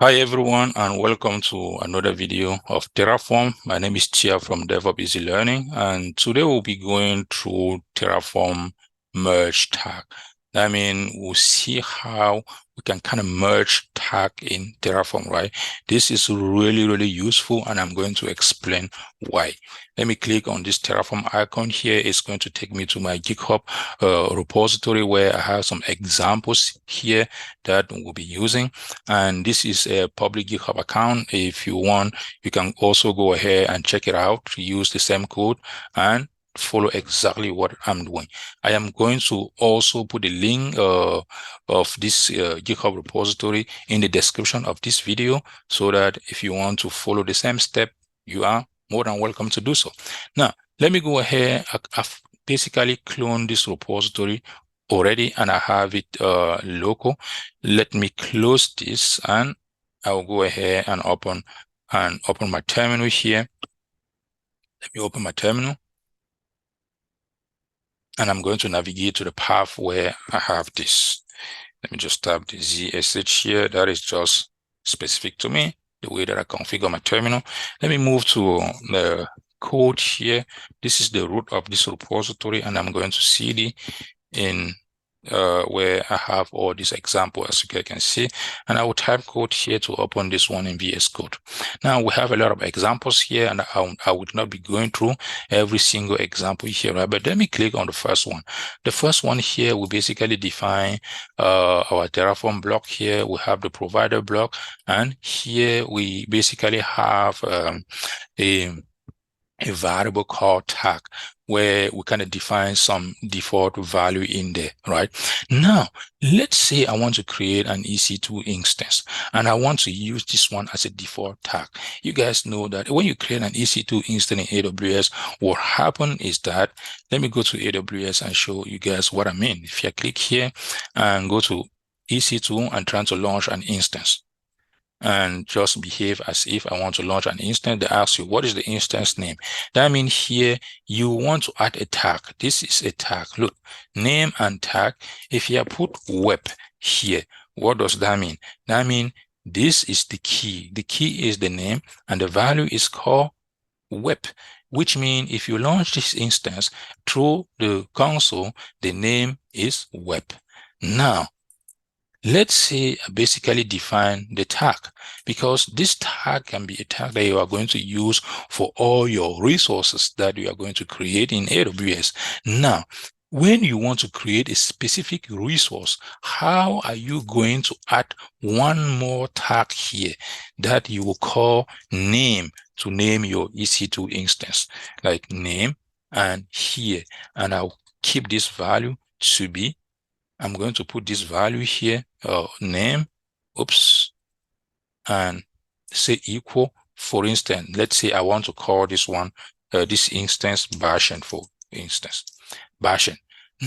Hi everyone, and welcome to another video of Terraform. My name is Tia from DevOps Easy Learning, and today we'll be going through Terraform merge tag. We'll see how we can kind of merge tag in Terraform, right? This is really useful, and I'm going to explain why. Let me click on this Terraform icon here. It's going to take me to my GitHub repository where I have some examples here that we'll be using. And this is a public GitHub account. If you want, you can also go ahead and check it out, use the same code and follow exactly what I'm doing. I am going to also put the link of this GitHub repository in the description of this video, so that if you want to follow the same step, you are more than welcome to do so. Now, let me go ahead. I've basically cloned this repository already, and I have it local. Let me close this, and I'll go ahead and open my terminal here. Let me open my terminal, and I'm going to navigate to the path where I have this. Let me just tap the ZSH here. That is just specific to me, the way that I configure my terminal. Let me move to the code here. This is the root of this repository, and I'm going to CD in where I have all these examples, as you can see, and I will type code here to open this one in VS Code. Now we have a lot of examples here, and I would not be going through every single example here, right? But let me click on the first one. The first one here, we basically define our Terraform block. Here we have the provider block, and here we basically have a variable called tag, where we kind of define some default value in there, right? Now, let's say I want to create an EC2 instance, and I want to use this one as a default tag. You guys know that when you create an EC2 instance in AWS, what happens is that, let me go to AWS and show you guys what I mean. If you click here and go to EC2 and trying to launch an instance, and just behave as if I want to launch an instance, they ask you, what is the instance name? That means here you want to add a tag. This is a tag. Look, name and tag. If you put web here, what does that mean? That means this is the key. The key is the name, and the value is called web, which means if you launch this instance through the console, the name is web. Now, let's say I basically define the tag, because this tag can be a tag that you are going to use for all your resources that you are going to create in AWS. Now, when you want to create a specific resource, how are you going to add one more tag here that you will call name, to name your EC2 instance, like name and here, and I'll keep this value to be, I'm going to put this value here, name, and say equal. For instance, let's say I want to call this one, this instance Bashan, for instance, Bashan.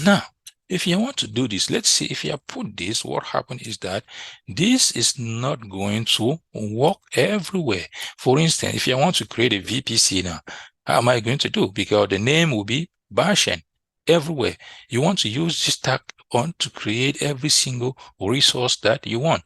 Now, if you want to do this, let's see, if you put this, what happened is that this is not going to work everywhere. For instance, if you want to create a VPC now, how am I going to do? Because the name will be Bashan everywhere. You want to use this tag on to create every single resource that you want.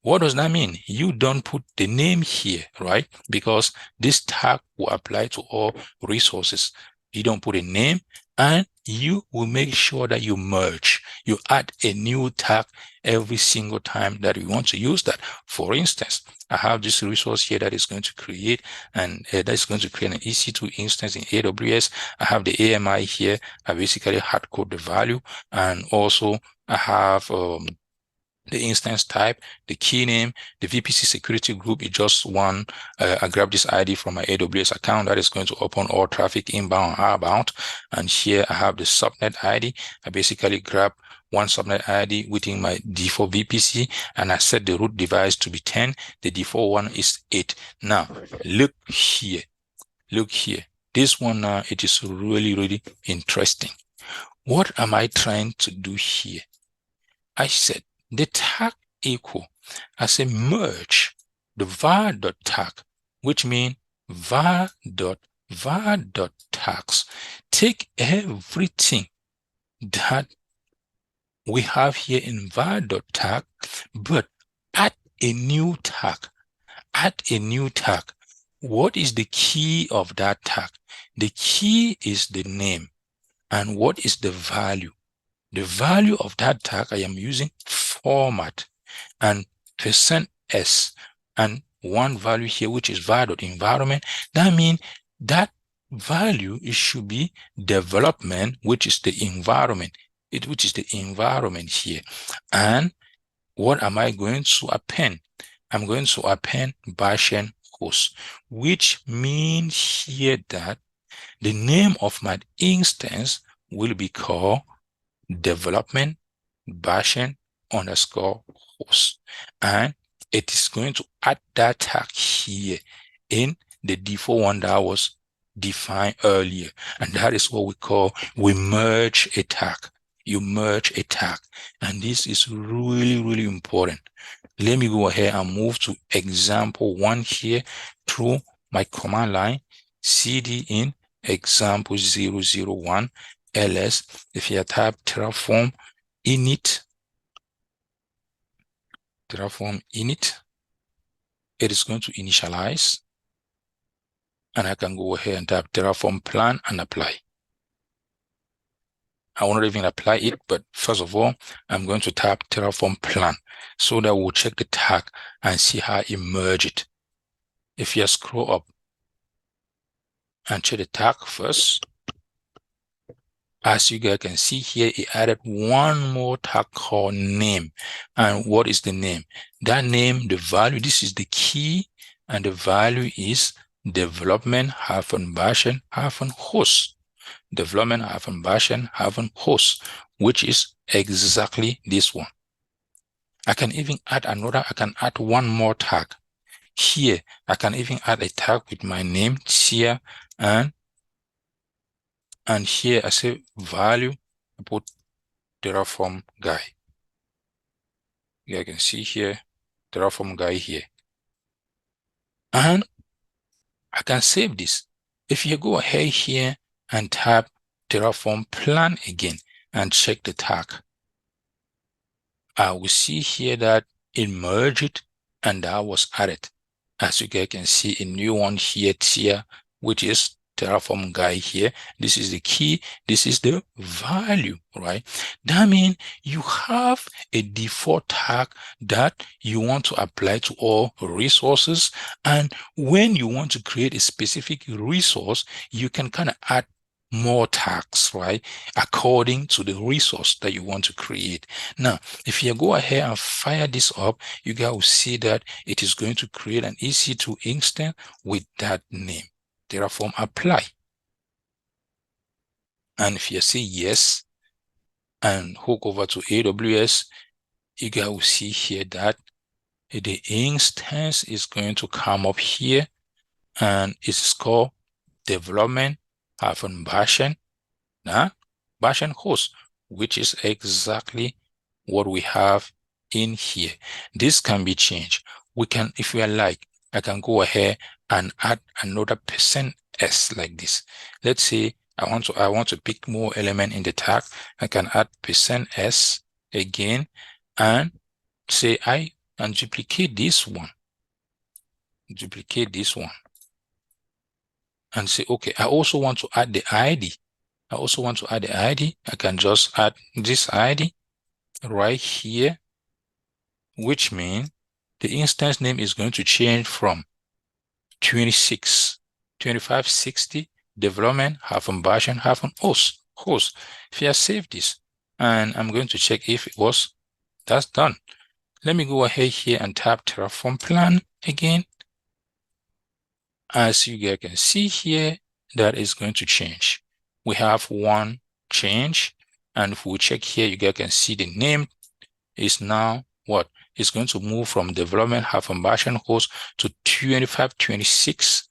What does that mean? You don't put the name here, right? Because this tag will apply to all resources. You don't put a name, and you will make sure that you merge. You add a new tag every single time that you want to use that. For instance, I have this resource here that is going to create, and that's going to create an EC2 instance in AWS. I have the AMI here. I basically hard code the value, and also I have the instance type, the key name, the VPC security group is just one. I grab this ID from my AWS account that is going to open all traffic inbound and outbound. And here I have the subnet ID. I basically grab one subnet ID within my default VPC, and I set the root device to be 10. The default one is 8. Now, look here. Look here. This one now, it is really interesting. What am I trying to do here? I said the tag equal, I say merge the var.tag, which means var.tags. Take everything that we have here in var.tag, but add a new tag. Add a new tag. What is the key of that tag? The key is the name. And what is the value? The value of that tag, I am using format and %s and one value here, which is var.environment. That means that value, it should be development, which is the environment, which is the environment here. And what am I going to append? I'm going to append Bashan host, which means here that the name of my instance will be called development Bashan underscore host. And it is going to add that tag here in the default one that was defined earlier. And that is what we merge a tag. You merge a tag. And this is really, really important. Let me go ahead and move to example 1 here through my command line, cd in example 001 ls. If you type Terraform init, it is going to initialize. And I can go ahead and type Terraform plan and apply. I won't even apply it, but first of all, I'm going to type Terraform plan so that we'll check the tag and see how it merge it. If you scroll up and check the tag first, as you guys can see here, it added one more tag called name. And what is the name? That name, the value, this is the key, and the value is development-bashan-host. Development-bashan-host, which is exactly this one. I can even add another, I can add one more tag. Here, I can even add a tag with my name, Tia, and here I say value, I put Terraform guy. You can see here, Terraform guy here. And I can save this. If you go ahead here and type Terraform plan again and check the tag, I will see here that it merged and that was added. As you guys can see, a new one here, Tia, which is Terraform guy here. This is the key. This is the value, right? That means you have a default tag that you want to apply to all resources. And when you want to create a specific resource, you can kind of add more tags, right? According to the resource that you want to create. Now, if you go ahead and fire this up, you guys will see that it is going to create an EC2 instance with that name, Terraform apply. And if you say yes and hook over to AWS, you guys will see here that the instance is going to come up here and it's called development-bashan host, which is exactly what we have in here. This can be changed. We can, if we are like, I can go ahead and add another %s like this. Let's say I want to pick more element in the tag. I can add %s again and say and duplicate this one. And say, okay, I also want to add the ID. I can just add this ID right here, which means the instance name is going to change from 2560 development-bashan-host. If I save this, and I'm going to check if that's done. Let me go ahead here and tap Terraform plan again. As you guys can see here, that is going to change. We have one change, and if we check here, you guys can see the name is now what? It's going to move from development-bashan-host to 2526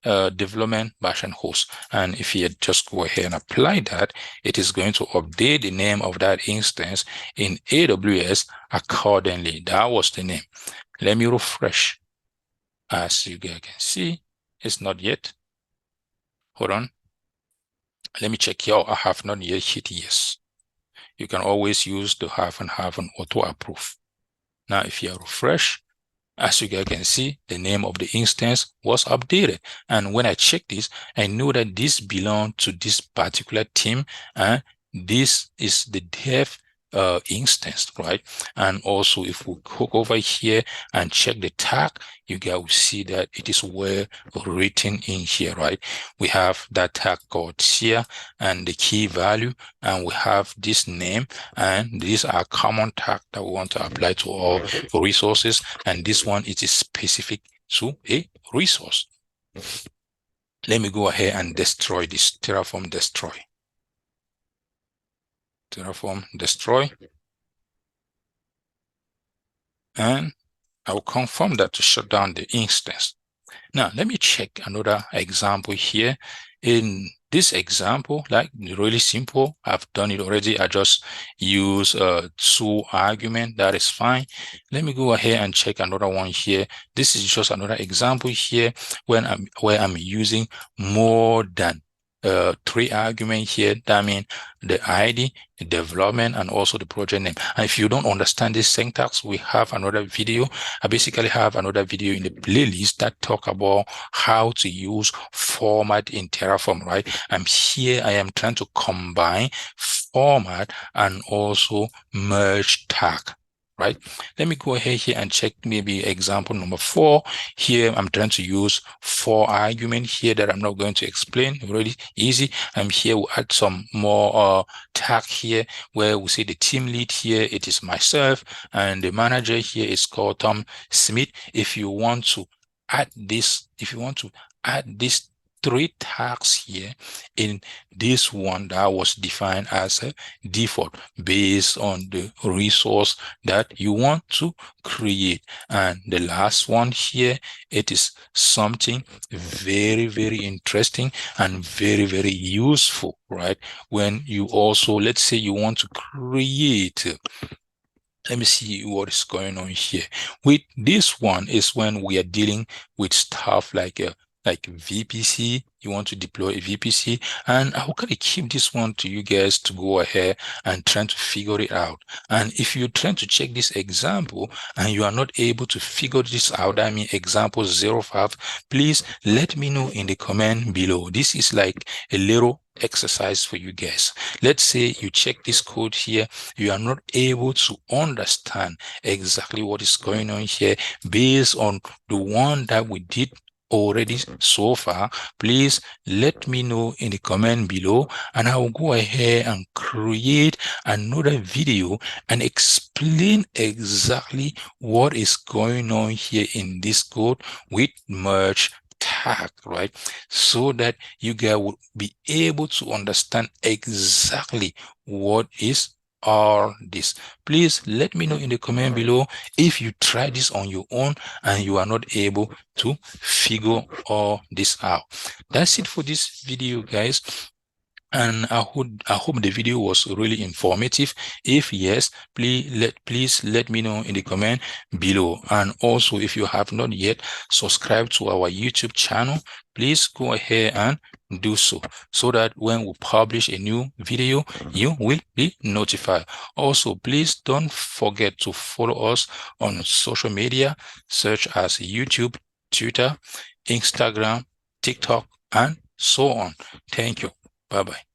development-bashan-host. And if you just go ahead and apply that, it is going to update the name of that instance in AWS accordingly. That was the name. Let me refresh. As you guys can see, it's not yet. Hold on. Let me check here. I have not yet hit yes. You can always use the have and auto approve. Now, if you refresh, As you guys can see, the name of the instance was updated. And when I check this, I know that this belongs to this particular team, and this is the dev instance, right? And also, if we hook over here and check the tag, you guys will see that it is well written in here, right? We have that tag called here and the key value, and we have this name, and these are common tag that we want to apply to all resources, and this one it is specific to a resource. Let me go ahead and destroy this. Terraform destroy. Terraform destroy. And I will confirm that to shut down the instance. Now, let me check another example here. In this example, like really simple, I've done it already. I just use two argument. That is fine. Let me go ahead and check another one here. This is just another example here where I'm using more than 3 arguments here. That means the ID, the development, and also the project name. And if you don't understand this syntax, we have another video. I basically have another video in the playlist that talk about how to use format in Terraform, right? And here I am trying to combine format and also merge tag. Right? Let me go ahead here and check maybe example number 4. Here, I'm trying to use 4 arguments here that I'm not going to explain. Really easy. And here we'll add some more tag here where we see the team lead here. It is myself, and the manager here is called Tom Smith. If you want to add this, 3 tags here in this one that was defined as a default based on the resource that you want to create. And the last one here, it is something very, very interesting and very, very useful, right? When you also, let's say you want to create, let me see what is going on here. With this one is when we are dealing with stuff like VPC. You want to deploy a VPC, and I will kind of keep this one to you guys to go ahead and try to figure it out. And if you're trying to check this example and you are not able to figure this out, I mean example 05, please let me know in the comment below. This is like a little exercise for you guys. Let's say you check this code here, you are not able to understand exactly what is going on here based on the one that we did already so far. Please let me know in the comment below, and I will go ahead and create another video and explain exactly what is going on here in this code with merge tag, right? So that you guys will be able to understand exactly what is all this. Please let me know in the comment below if you try this on your own and you are not able to figure all this out. That's it for this video, guys. And I hope the video was really informative. If yes, please let me know in the comment below. And also, if you have not yet subscribed to our YouTube channel, please go ahead and do so that when we publish a new video, you will be notified. Also, please don't forget to follow us on social media, such as YouTube, Twitter, Instagram, TikTok, and so on. Thank you. Bye-bye.